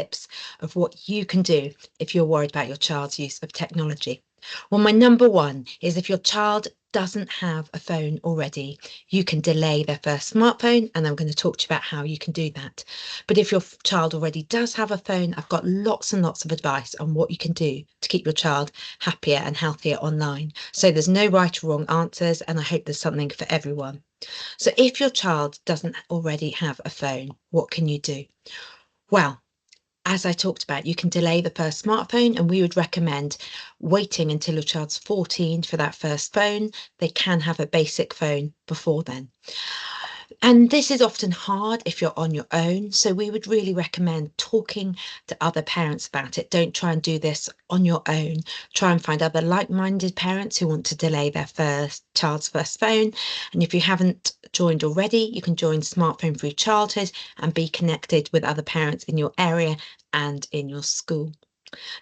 tips of what you can do if you're worried about your child's use of technology. Well, my number one is if your child doesn't have a phone already, you can delay their first smartphone, and I'm going to talk to you about how you can do that. But if your child already does have a phone, I've got lots and lots of advice on what you can do to keep your child happier and healthier online. So there's no right or wrong answers, and I hope there's something for everyone. So if your child doesn't already have a phone, what can you do? Well, as I talked about, you can delay the first smartphone, and we would recommend waiting until your child's 14 for that first phone. They can have a basic phone before then. And this is often hard if you're on your own. So we would really recommend talking to other parents about it. Don't try and do this on your own. Try and find other like-minded parents who want to delay their child's first phone. And if you haven't joined already, you can join Smartphone Free Childhood and be connected with other parents in your area and in your school.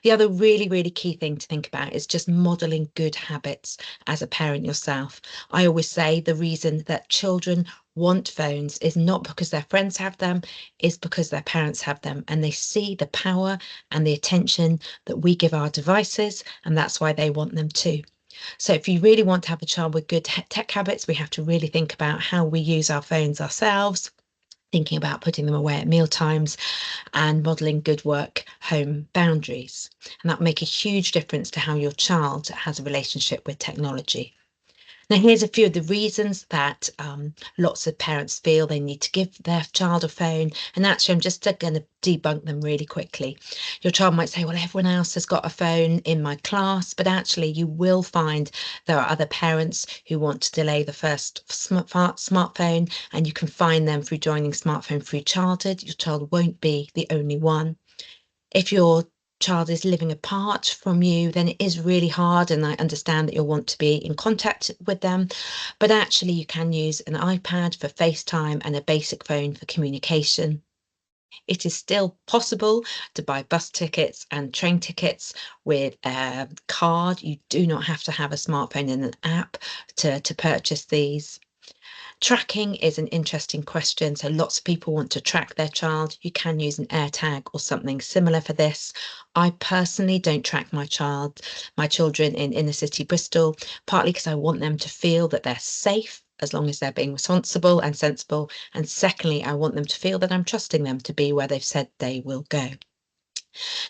The other really, really key thing to think about is just modeling good habits as a parent yourself. I always say the reason that children want phones is not because their friends have them, is because their parents have them, and they see the power and the attention that we give our devices, and that's why they want them too. So if you really want to have a child with good tech habits, we have to really think about how we use our phones ourselves, thinking about putting them away at meal times and modelling good work home boundaries. And that will make a huge difference to how your child has a relationship with technology. Now, here's a few of the reasons that lots of parents feel they need to give their child a phone. And actually, I'm just going to debunk them really quickly. Your child might say, well, everyone else has got a phone in my class, but actually you will find there are other parents who want to delay the first smartphone, and you can find them through joining Smartphone Free Childhood. Your child won't be the only one. If your child is living apart from you, then it is really hard, and I understand that you'll want to be in contact with them, but actually you can use an iPad for FaceTime and a basic phone for communication. It is still possible to buy bus tickets and train tickets with a card. You do not have to have a smartphone and an app to purchase these. Tracking is an interesting question. So lots of people want to track their child. You can use an AirTag or something similar for this. I personally don't track my children in inner city Bristol, partly because I want them to feel that they're safe as long as they're being responsible and sensible. And secondly, I want them to feel that I'm trusting them to be where they've said they will go.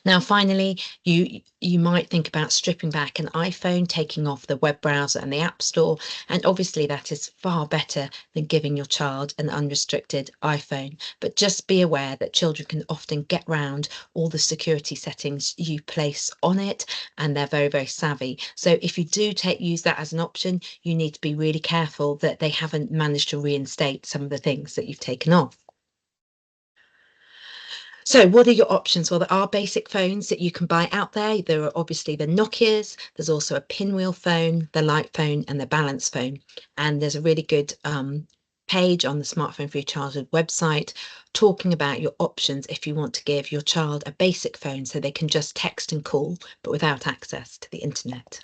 Now, finally, you might think about stripping back an iPhone, taking off the web browser and the App Store, and obviously that is far better than giving your child an unrestricted iPhone. But just be aware that children can often get round all the security settings you place on it, and they're very, very savvy. So if you do use that as an option, you need to be really careful that they haven't managed to reinstate some of the things that you've taken off. So what are your options? Well, there are basic phones that you can buy out there. There are obviously the Nokias. There's also a pinwheel phone, the light phone, and the balance phone. And there's a really good page on the Smartphone Free Childhood website talking about your options if you want to give your child a basic phone so they can just text and call, but without access to the internet.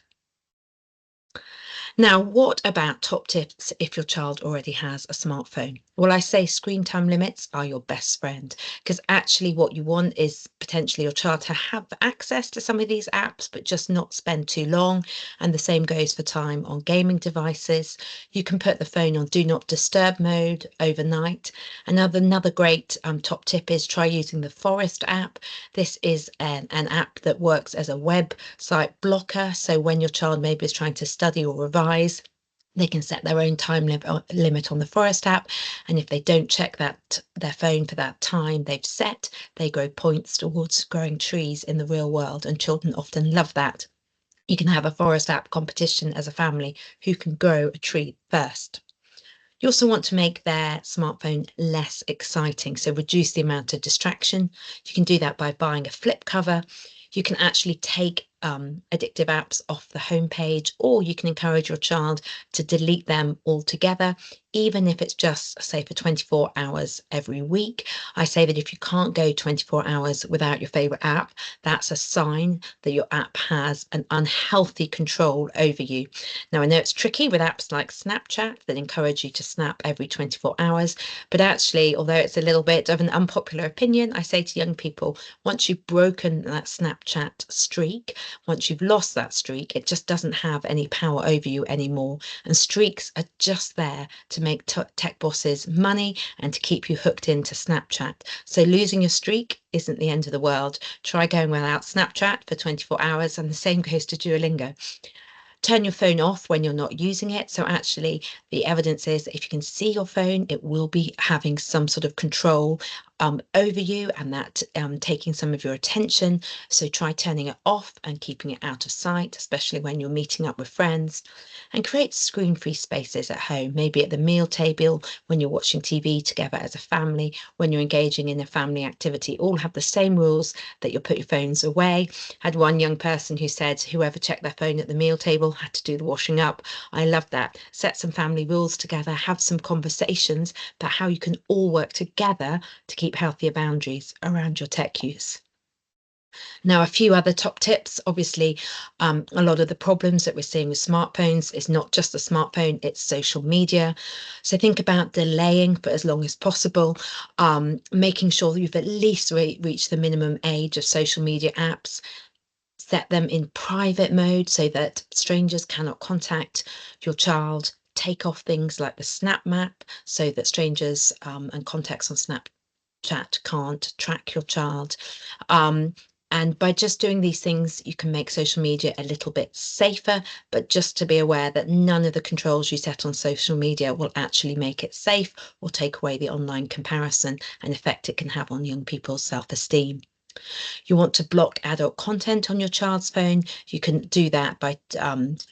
Now, what about top tips if your child already has a smartphone? Well, I say screen time limits are your best friend, because actually what you want is potentially your child to have access to some of these apps, but just not spend too long. And the same goes for time on gaming devices. You can put the phone on do not disturb mode overnight. Another great top tip is try using the Forest app. This is an app that works as a website blocker. So when your child maybe is trying to study or revise, they can set their own time limit on the Forest app, and if they don't check their phone for that time they've set, they grow points towards growing trees in the real world, and children often love that. You can have a Forest app competition as a family who can grow a tree first. You also want to make their smartphone less exciting, so reduce the amount of distraction. You can do that by buying a flip cover. You can actually take addictive apps off the homepage, or you can encourage your child to delete them altogether. even if it's just, say, for 24 hours every week. I say that if you can't go 24 hours without your favorite app, that's a sign that your app has an unhealthy control over you. Now, I know it's tricky with apps like Snapchat that encourage you to snap every 24 hours, but actually, although it's a little bit of an unpopular opinion, I say to young people, once you've broken that Snapchat streak, once you've lost that streak, it just doesn't have any power over you anymore. And streaks are just there to make tech bosses money and to keep you hooked into Snapchat. So losing your streak isn't the end of the world. Try going without Snapchat for 24 hours, and the same goes to Duolingo. Turn your phone off when you're not using it. So actually, the evidence is that if you can see your phone, it will be having some sort of control over you, and that taking some of your attention. So try turning it off and keeping it out of sight, especially when you're meeting up with friends. And create screen-free spaces at home, maybe at the meal table, when you're watching TV together as a family, when you're engaging in a family activity. All have the same rules, that you'll put your phones away. Had one young person who said whoever checked their phone at the meal table had to do the washing up. I love that. Set some family rules together, have some conversations about how you can all work together to keep healthier boundaries around your tech use. Now, a few other top tips. Obviously, a lot of the problems that we're seeing with smartphones is not just the smartphone, it's social media. So think about delaying for as long as possible, making sure that you've at least reached the minimum age of social media apps. Set them in private mode so that strangers cannot contact your child. Take off things like the Snap Map so that strangers and contacts on Snapchat can't track your child. And by just doing these things, you can make social media a little bit safer, but just to be aware that none of the controls you set on social media will actually make it safe or take away the online comparison and effect it can have on young people's self-esteem. You want to block adult content on your child's phone, you can do that by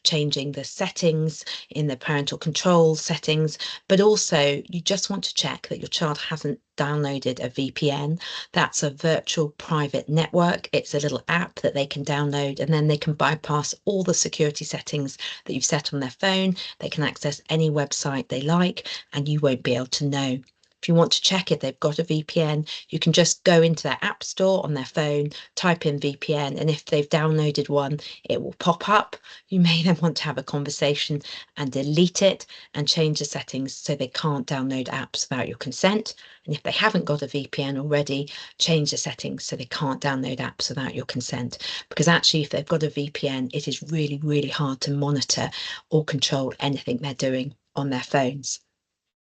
changing the settings in the parental control settings, but also you just want to check that your child hasn't downloaded a VPN. That's a virtual private network. It's a little app that they can download, and then they can bypass all the security settings that you've set on their phone. They can access any website they like, and you won't be able to know. If you want to check if they've got a VPN, you can just go into their app store on their phone, type in VPN, and if they've downloaded one, it will pop up. You may then want to have a conversation and delete it and change the settings so they can't download apps without your consent. And if they haven't got a VPN already, change the settings so they can't download apps without your consent. Because actually, if they've got a VPN, it is really, really hard to monitor or control anything they're doing on their phones.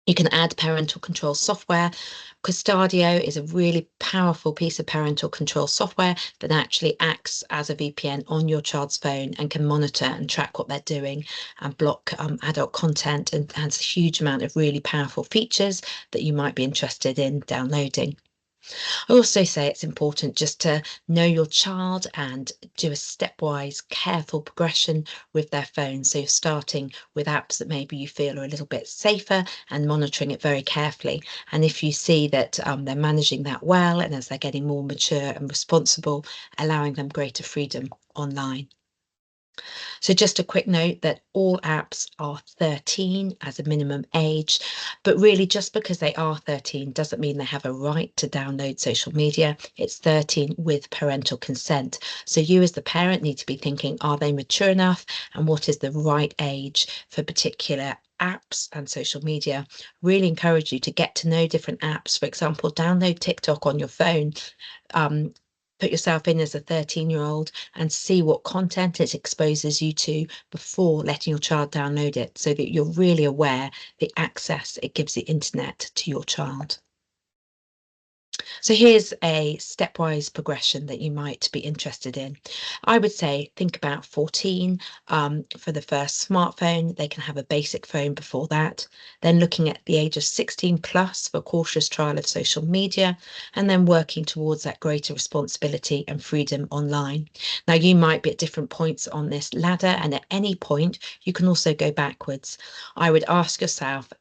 You can add parental control software. Custodio is a really powerful piece of parental control software that actually acts as a VPN on your child's phone and can monitor and track what they're doing and block adult content, and has a huge amount of really powerful features that you might be interested in downloading. I also say it's important just to know your child and do a stepwise, careful progression with their phone. So you're starting with apps that maybe you feel are a little bit safer and monitoring it very carefully. And if you see that they're managing that well, and as they're getting more mature and responsible, allowing them greater freedom online. So just a quick note that all apps are 13 as a minimum age, but really just because they are 13 doesn't mean they have a right to download social media. It's 13 with parental consent. So you as the parent need to be thinking, are they mature enough, and what is the right age for particular apps and social media? Really encourage you to get to know different apps. For example, download TikTok on your phone. Put yourself in as a 13-year-old and see what content it exposes you to before letting your child download it, so that you're really aware the access it gives the internet to your child. So here's a stepwise progression that you might be interested in. I would say think about 14 for the first smartphone. They can have a basic phone before that. Then looking at the age of 16 plus for cautious trial of social media, and then working towards that greater responsibility and freedom online. Now, you might be at different points on this ladder, and at any point, you can also go backwards. I would ask yourself,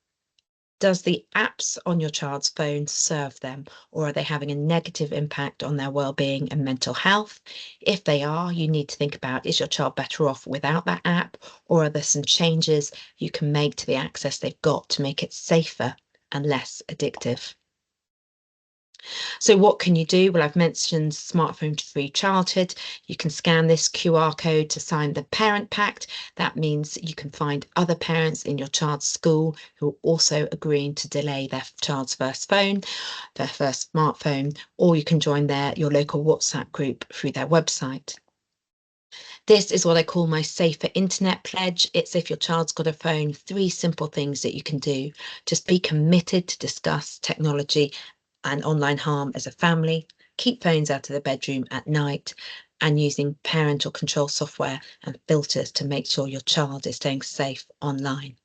Does the apps on your child's phone serve them, or are they having a negative impact on their well-being and mental health? If they are, you need to think about, is your child better off without that app, or are there some changes you can make to the access they've got to make it safer and less addictive? So what can you do? Well, I've mentioned smartphone-free childhood. You can scan this QR code to sign the parent pact. That means you can find other parents in your child's school who are also agreeing to delay their child's first phone, their first smartphone, or you can join your local WhatsApp group through their website. This is what I call my safer internet pledge. It's if your child's got a phone, 3 simple things that you can do. Just be committed to discuss technology and online harm as a family, keep phones out of the bedroom at night, and using parental control software and filters to make sure your child is staying safe online.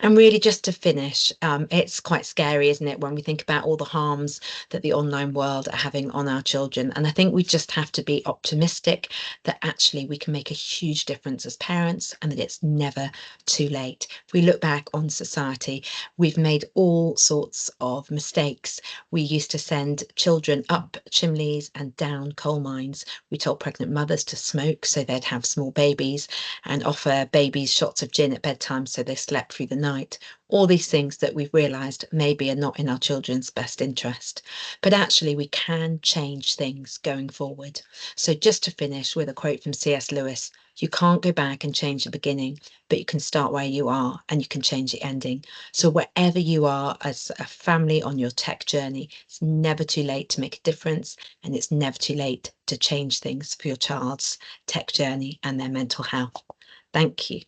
And really, just to finish, it's quite scary, isn't it, when we think about all the harms that the online world are having on our children. And I think we just have to be optimistic that actually we can make a huge difference as parents and that it's never too late. If we look back on society, we've made all sorts of mistakes. We used to send children up chimneys and down coal mines. We told pregnant mothers to smoke so they'd have small babies and offer babies shots of gin at bedtime so they slept through the night. All these things that we've realised maybe are not in our children's best interest. But actually, we can change things going forward. So, just to finish with a quote from C.S. Lewis, you can't go back and change the beginning, but you can start where you are and you can change the ending. So, wherever you are as a family on your tech journey, it's never too late to make a difference, and it's never too late to change things for your child's tech journey and their mental health. Thank you.